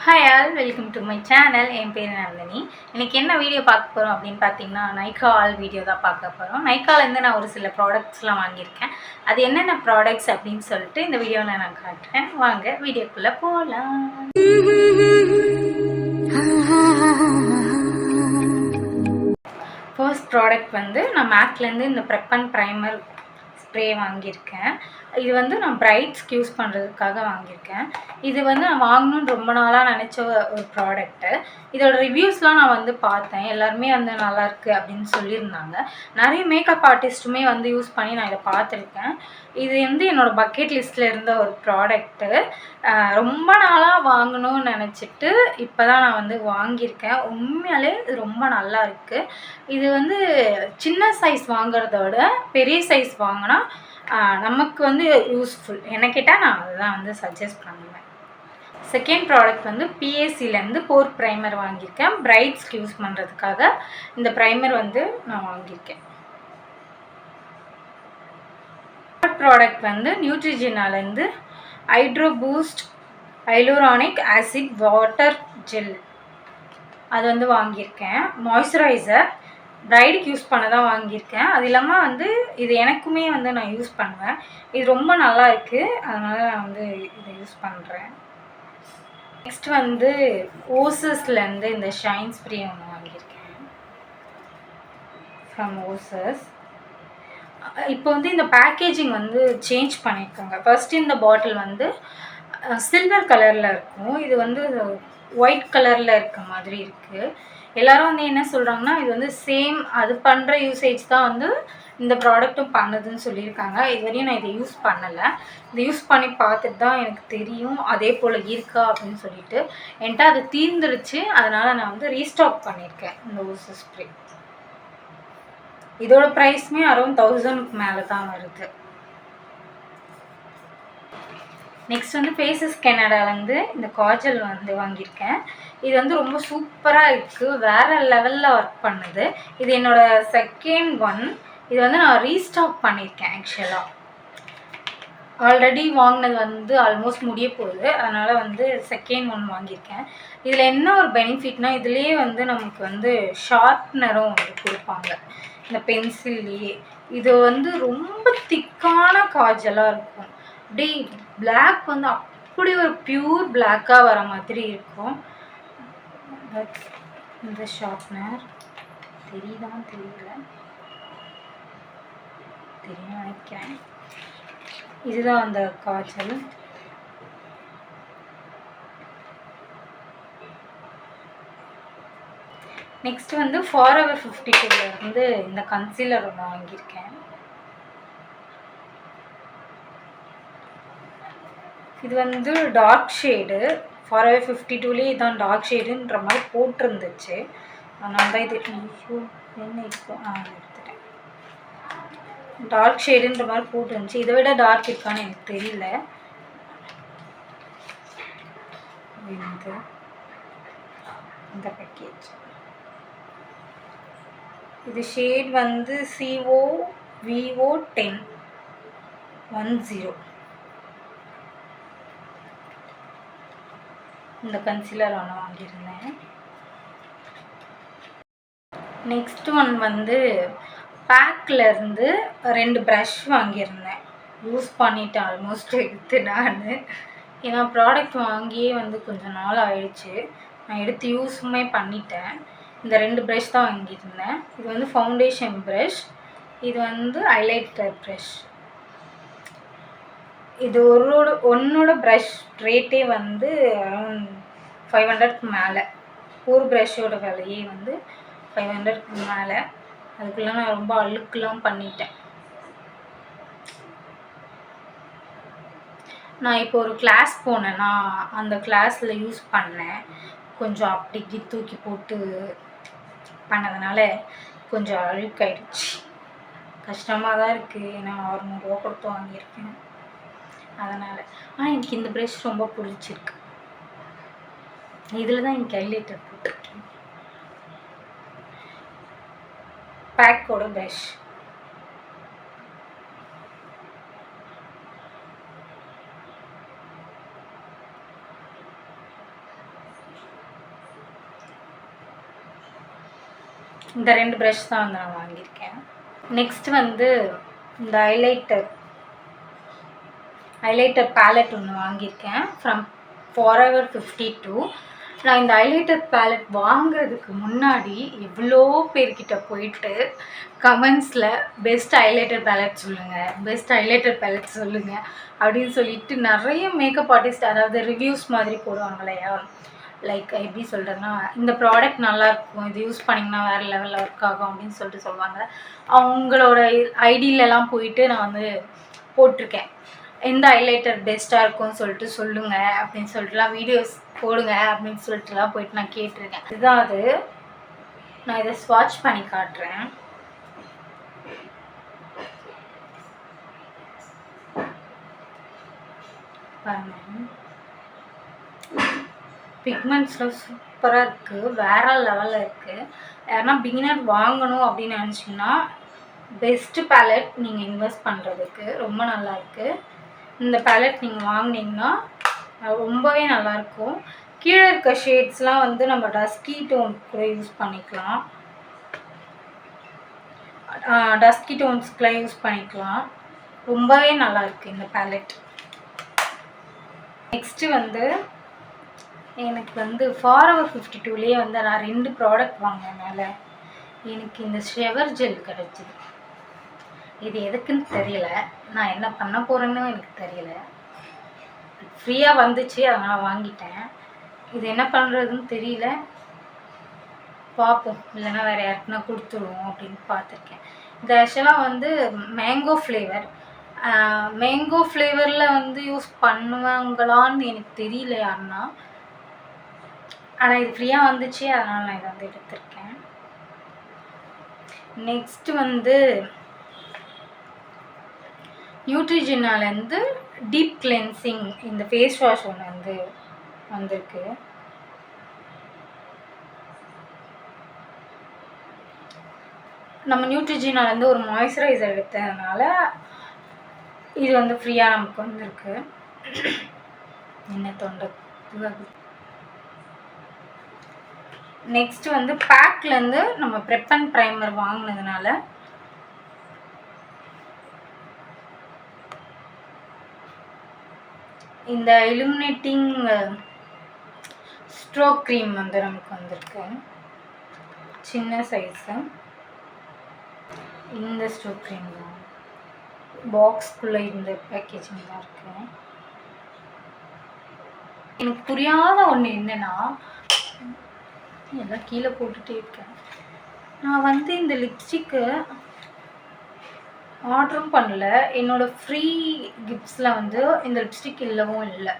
Hi all, welcome to my channel. என் பேர் நந்தினி. இன்றைக்கி என்ன வீடியோ பார்க்க போகிறோம் அப்படின்னு பார்த்தீங்கன்னா, நைக்கா ஆல் வீடியோ தான் பார்க்க போகிறோம். நைக்காலேருந்து நான் ஒரு சில ப்ராடக்ட்ஸ்லாம் வாங்கியிருக்கேன். அது என்னென்ன ப்ராடக்ட்ஸ் அப்படின்னு சொல்லிட்டு இந்த வீடியோவில் நான் காட்டுறேன். வாங்க வீடியோக்குள்ளே போகலாம். ஃபர்ஸ்ட் ப்ராடக்ட் வந்து நான் மேக்லேருந்து இந்த ப்ரெப் அண்ட் ப்ரைமர் ஸ்ப்ரே வாங்கியிருக்கேன். இது வந்து நான் பிரைட்ஸ்க்கு யூஸ் பண்ணுறதுக்காக வாங்கியிருக்கேன். இது வந்து நான் வாங்கணுன்னு ரொம்ப நாளாக நினச்ச ஒரு ப்ராடக்ட்டு. இதோட ரிவ்யூஸ்லாம் நான் வந்து பார்த்தேன். எல்லாருமே வந்து நல்லாயிருக்கு அப்படின்னு சொல்லியிருந்தாங்க. நிறைய மேக்கப் ஆர்டிஸ்ட்டுமே வந்து யூஸ் பண்ணி நான் இதை பார்த்துருக்கேன். இது வந்து என்னோடய பக்கெட் லிஸ்ட்டில் இருந்த ஒரு ப்ராடக்ட்டு. ரொம்ப நாளாக வாங்கணும்னு நினச்சிட்டு இப்போ தான் நான் வந்து வாங்கியிருக்கேன். உண்மையாலே இது ரொம்ப நல்லா இருக்குது. இது வந்து சின்ன சைஸ் வாங்குறத விட பெரிய சைஸ் வாங்கினா நமக்கு வந்து யூஸ்ஃபுல். என்ன கேட்டால் நான் அதுதான் வந்து சஜஸ்ட் பண்ணுவேன். செகண்ட் ப்ராடக்ட் வந்து பிஎஸ்சிலேருந்து போர் ப்ரைமர் வாங்கியிருக்கேன். பிரைட்ஸ்க்கு யூஸ் பண்ணுறதுக்காக இந்த ப்ரைமர் வந்து நான் வாங்கியிருக்கேன். தேர்ட் ப்ராடக்ட் வந்து நியூட்ரிஜினாலேருந்து hydro boost hyaluronic acid water gel அது வந்து வாங்கியிருக்கேன். மாய்ஸ்சரைசர் பிரைடுக்கு யூஸ் பண்ண தான் வாங்கியிருக்கேன். அது இல்லாமல் வந்து இது எனக்குமே வந்து நான் யூஸ் பண்ணுவேன். இது ரொம்ப நல்லா இருக்குது, அதனால் நான் வந்து இதை யூஸ் பண்ணுறேன். நெக்ஸ்ட் வந்து ஓசஸ்லேருந்து இந்த ஷைன் ஸ்ப்ரே ஒன்று வாங்கியிருக்கேன் ஃப்ரம் ஓசஸ். இப்போ வந்து இந்த பேக்கேஜிங் வந்து சேஞ்ச் பண்ணியிருக்காங்க. ஃபர்ஸ்ட் இந்த பாட்டில் வந்து சில்வர் கலரில் இருக்கும். இது வந்து ஒயிட் கலரில் இருக்க மாதிரி இருக்குது. எல்லோரும் வந்து என்ன சொல்கிறாங்கன்னா, இது வந்து சேம் அது பண்ணுற யூசேஜ் தான் வந்து இந்த ப்ராடக்ட்டும் பண்ணுதுன்னு சொல்லியிருக்காங்க. இது வரையும் நான் இதை யூஸ் பண்ணலை. இதை யூஸ் பண்ணி பார்த்துட்டு தான் எனக்கு தெரியும் அதே போல் இருக்கா அப்படின்னு சொல்லிட்டு. என்கிட்ட அது தீர்ந்துடுச்சு, அதனால் நான் வந்து ரீஸ்டாக் பண்ணியிருக்கேன் இந்த ஓசஸ் ஸ்ப்ரே. இதோட ப்ரைஸுமே அரௌண்ட் 1000க்கு மேலே தான் வருது. நெக்ஸ்ட் வந்து ஃபேஸஸ் கனடாலேருந்து இந்த காஜல் வந்து வாங்கியிருக்கேன். இது வந்து ரொம்ப சூப்பராக இருக்குது, வேறு லெவலில் ஒர்க் பண்ணுது. இது என்னோடய செகண்ட் ஒன். இது வந்து நான் ரீஸ்டாக் பண்ணியிருக்கேன். ஆக்சுவலாக ஆல்ரெடி வாங்கினது வந்து ஆல்மோஸ்ட் முடிய போகுது, அதனால் வந்து செகண்ட் ஒன் வாங்கியிருக்கேன். இதில் என்ன ஒரு பெனிஃபிட்னால், இதுலேயே வந்து நமக்கு வந்து ஷார்ப்னரும் வந்து கொடுப்பாங்க இந்த பென்சில்லையே. இது வந்து ரொம்ப திக்கான காஜலாக இருக்கும். அப்படியே பிளாக் வந்து அப்படி ஒரு பியூர் பிளாக்காக வர மாதிரி இருக்கும். இந்த ஷார்ப்னர் தெரியுதான் தெரியல, தெரியும் நினைக்கிறேன். இதுதான் அந்த காஜல். நெக்ஸ்ட் வந்து ஃபாரெவர் 52லேருந்து இந்த கன்சீலர் ஒன்று வாங்கியிருக்கேன். இது வந்து டார்க் ஷேடு. ஃபாரெவர் 52லேயே இதான் டார்க் ஷேடுன்ற மாதிரி போட்டிருந்துச்சு, அதனால தான் இது என்ன இப்போ எடுத்துட்டேன். டார்க் ஷேடுன்ற மாதிரி போட்டிருந்துச்சு. இதை விட டார்க் இருக்கான்னு எனக்கு தெரியல. இந்த பேக்கேஜ் இது ஷேட் வந்து COVO1010. இந்த கன்சீலர் ஒன்று வாங்கியிருந்தேன். நெக்ஸ்ட் ஒன் வந்து பேக்லேருந்து 2 ப்ரஷ் வாங்கியிருந்தேன். யூஸ் பண்ணிவிட்டேன் ஆல்மோஸ்ட் எடுத்து நான். ஏன்னா ப்ராடக்ட் வாங்கியே வந்து கொஞ்சம் நாள் ஆயிடுச்சு, நான் எடுத்து யூஸுமே பண்ணிட்டேன். இந்த 2 ப்ரஷ் தான் வாங்கியிருந்தேன். இது வந்து ஃபவுண்டேஷன் ப்ரஷ், இது வந்து ஹைலைட்டர் ப்ரஷ். இது ஒன்னோட ப்ரஷ் ரேட்டே வந்து அரௌண்ட் 500க்கு மேலே. ஒரு ப்ரஷ்ஷோட விலையே வந்து 500க்கு மேலே. அதுக்குள்ளே நான் ரொம்ப அழுக்கெலாம் பண்ணிட்டேன். நான் இப்போ ஒரு கிளாஸ் போனேன்னா அந்த கிளாஸில் யூஸ் பண்ணேன். கொஞ்சம் அப்படி தூக்கி போட்டு பண்ணதுனால கொஞ்சம் அழுக்காயிடுச்சு. கஷ்டமாக தான் இருக்குது, ஏன்னா 600 ரூபா கொடுத்து வாங்கியிருக்கேன் அதனால். ஆனால் எனக்கு இந்த ப்ரஷ் ரொம்ப பிடிச்சிருக்கு. இதில் தான் எனக்கு ஹைலைட்டர் போட்டிருக்கேன். பேக்கோட ப்ரஷ். இந்த 2 ப்ரஷ் தான் வந்து நான் வாங்கியிருக்கேன். நெக்ஸ்ட் வந்து இந்த ஹைலைட்டர் பேலட் ஒன்று வாங்கியிருக்கேன் ஃப்ரம் Forever 52. நான் இந்த ஹைலைட்டர் பேலட் வாங்குறதுக்கு முன்னாடி எவ்வளோ பேர்கிட்ட போயிட்டு கமெண்ட்ஸில் பெஸ்ட் ஹைலைட்டர் பேலட் சொல்லுங்கள், பெஸ்ட் ஹைலைட்டர் பேலட் சொல்லுங்கள் அப்படின்னு சொல்லிட்டு நிறைய மேக்கப் ஆர்டிஸ்ட், அதாவது ரிவ்யூஸ் மாதிரி போடுவாங்க இல்லையா, லைக் எப்படி சொல்கிறதுனா, இந்த ப்ராடக்ட் நல்லாயிருக்கும், இது யூஸ் பண்ணிங்கன்னா வேறு லெவலில் ஒர்க் ஆகும் அப்படின்னு சொல்லிட்டு சொல்லுவாங்க. அவங்களோட ஐடியிலலாம் போயிட்டு நான் வந்து போட்டிருக்கேன், எந்த ஹைலைட்டர் பெஸ்ட்டாக இருக்கும்னு சொல்லிட்டு சொல்லுங்கள் அப்படின்னு சொல்லிட்டுலாம் வீடியோஸ் போடுங்க அப்படின்னு சொல்லிட்டுலாம் போயிட்டு நான் கேட்டிருக்கேன். இதுதான் அது. நான் இதை ஸ்வாட்ச் பண்ணி காட்டுறேன். பாருங்க, பிக்மெண்ட்ஸ்லாம் சூப்பராக இருக்குது, வேறு லெவலில் இருக்குது. யாருன்னா பிகினர் வாங்கணும் அப்படின்னு நினச்சிங்கன்னா பெஸ்ட்டு பேலட் நீங்கள் இன்வெஸ்ட் பண்ணுறதுக்கு ரொம்ப நல்லாயிருக்கு. இந்த பேலட் நீங்கள் வாங்கினீங்கன்னா ரொம்பவே நல்லாயிருக்கும். கீழே இருக்க ஷேட்ஸ்லாம் வந்து நம்ம டஸ்கி டோன் கூட யூஸ் பண்ணிக்கலாம், டஸ்கி டோன்ஸ்க்குலாம் யூஸ் பண்ணிக்கலாம். ரொம்பவே நல்லாயிருக்கு இந்த பேலட். நெக்ஸ்ட்டு வந்து எனக்கு வந்து Forever 52லேயே வந்து நான் 2 ப்ராடக்ட் வாங்கினதுனால எனக்கு இந்த ஷவர் ஜெல் கிடச்சிது. இது எதுக்குன்னு தெரியல, நான் என்ன பண்ண போகிறேன்னு எனக்கு தெரியல. ஃப்ரீயாக வந்துச்சு, அதனால் வாங்கிட்டேன். இது என்ன பண்ணுறதுன்னு தெரியல, பார்ப்போம், இல்லைன்னா வேறு யாருக்குன்னா கொடுத்துடுவோம் அப்படின்னு பார்த்துருக்கேன். இது ஆக்சுவலாக வந்து மேங்கோ ஃப்ளேவரில் வந்து யூஸ் பண்ணுவாங்களான்னு எனக்கு தெரியல யாருன்னா, ஆனால் இது ஃப்ரீயாக வந்துச்சு, அதனால் நான் இதை வந்து எடுத்திருக்கேன். நெக்ஸ்ட்டு வந்து நியூட்ரிஜினாலேருந்து டீப் கிளென்சிங் இந்த ஃபேஸ் வாஷ் ஒன்று வந்து வந்திருக்கு. நம்ம நியூட்ரிஜினாலேருந்து ஒரு மாய்ஸ்சரைசர் எடுத்ததுனால இது வந்து ஃப்ரீயாக நமக்கு வந்திருக்கு. என்ன தொண்டை. நெக்ஸ்ட் வந்து பேக்லேருந்து நம்ம ப்ரெப் அண்ட் ப்ரைமர் வாங்கினதுனால இந்த இலுமினேட்டிங் ஸ்ட்ரோக் க்ரீம் வந்து நமக்கு வந்திருக்கு, சின்ன சைஸு. இந்த ஸ்ட்ரோக் க்ரீம் தான் பாக்ஸ்குள்ளே இந்த பேக்கேஜிங் தான் இருக்கு. எனக்கு புரியாத ஒன்று என்னென்னா, எல்லாம் கீழே போட்டுகிட்டே இருக்கேன். நான் வந்து இந்த லிப்ஸ்டிக்கு ஆர்டரும் பண்ணல, என்னோடய ஃப்ரீ கிஃப்ட்ஸில் வந்து இந்த லிப்ஸ்டிக் இல்லவும் இல்லை.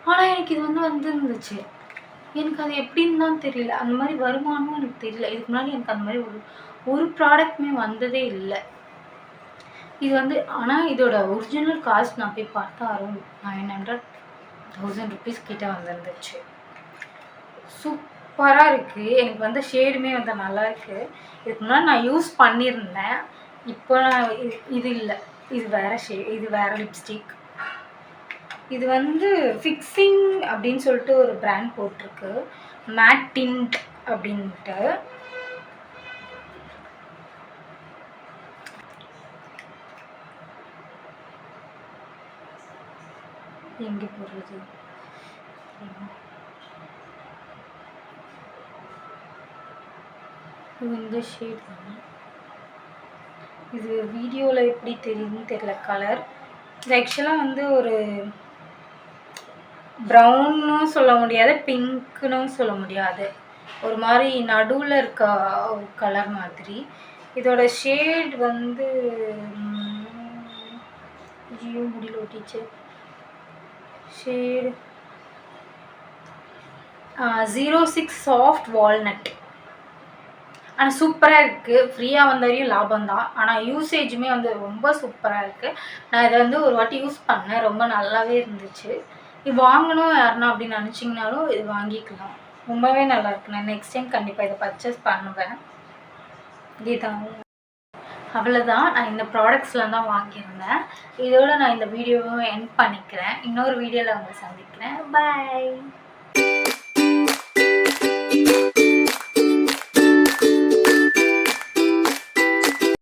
ஆனால் எனக்கு இது வந்து வந்துருந்துச்சு. எனக்கு அது எப்படின்னு தான் தெரியல, அந்த மாதிரி வருமானமும் எனக்கு தெரியல. இதுக்கு முன்னாடி எனக்கு அந்த மாதிரி ஒரு ப்ராடக்ட்டுமே வந்ததே இல்லை. இது வந்து ஆனால் இதோட ஒரிஜினல் காஸ்ட் நான் போய் பார்த்தா அரௌண்ட் 900,000 rupees கிட்டே வந்துருந்துச்சு. சூப்பராக இருக்குது. எனக்கு வந்து ஷேடுமே வந்து நல்லா இருக்குது. இதுக்கு முன்னாடி நான் யூஸ் பண்ணியிருந்தேன், இப்போ நான் இது இல்லை, இது வேறு இது வேறு லிப்ஸ்டிக். இது வந்து ஃபிக்ஸிங் அப்படின்னு சொல்லிட்டு ஒரு பிராண்ட் போட்டிருக்கு, மேட் டிண்ட் அப்படின்ட்டு. எங்கே போடுறது, இந்த ஷேட் தான். இது வீடியோவில் எப்படி தெரியுதுன்னு தெரியல கலர். இது ஆக்சுவலாக வந்து ஒரு ப்ரௌன்னும் சொல்ல முடியாது, பிங்க்குன்னு சொல்ல முடியாது, ஒரு மாதிரி நடுவில் இருக்க ஒரு கலர் மாதிரி. இதோட ஷேட் வந்து முடியல டீச்சர். Shade 06 soft walnut. ஆனால் சூப்பராக இருக்குது. ஃப்ரீயாக வந்த வரையும் லாபம் தான், ஆனால் யூசேஜுமே வந்து ரொம்ப சூப்பராக இருக்குது. நான் இதை வந்து ஒரு வாட்டி யூஸ் பண்ணேன், ரொம்ப நல்லாவே இருந்துச்சு. இது வாங்கணும் யாருன்னா அப்படின்னு நினச்சிங்கனாலும் இது வாங்கிக்கலாம், ரொம்பவே நல்லாயிருக்கு. நான் நெக்ஸ்ட் டைம் கண்டிப்பாக இதை பர்ச்சேஸ் பண்ணுவேன். இதுதான், அவ்வளோதான். நான் இந்த ப்ராடக்ட்ஸ்லாம் தான் வாங்கியிருந்தேன். இதோடு நான் இந்த வீடியோவை எண்ட் பண்ணிக்கிறேன். இன்னொரு வீடியோவில் வந்து சந்திக்கிறேன். பாய்.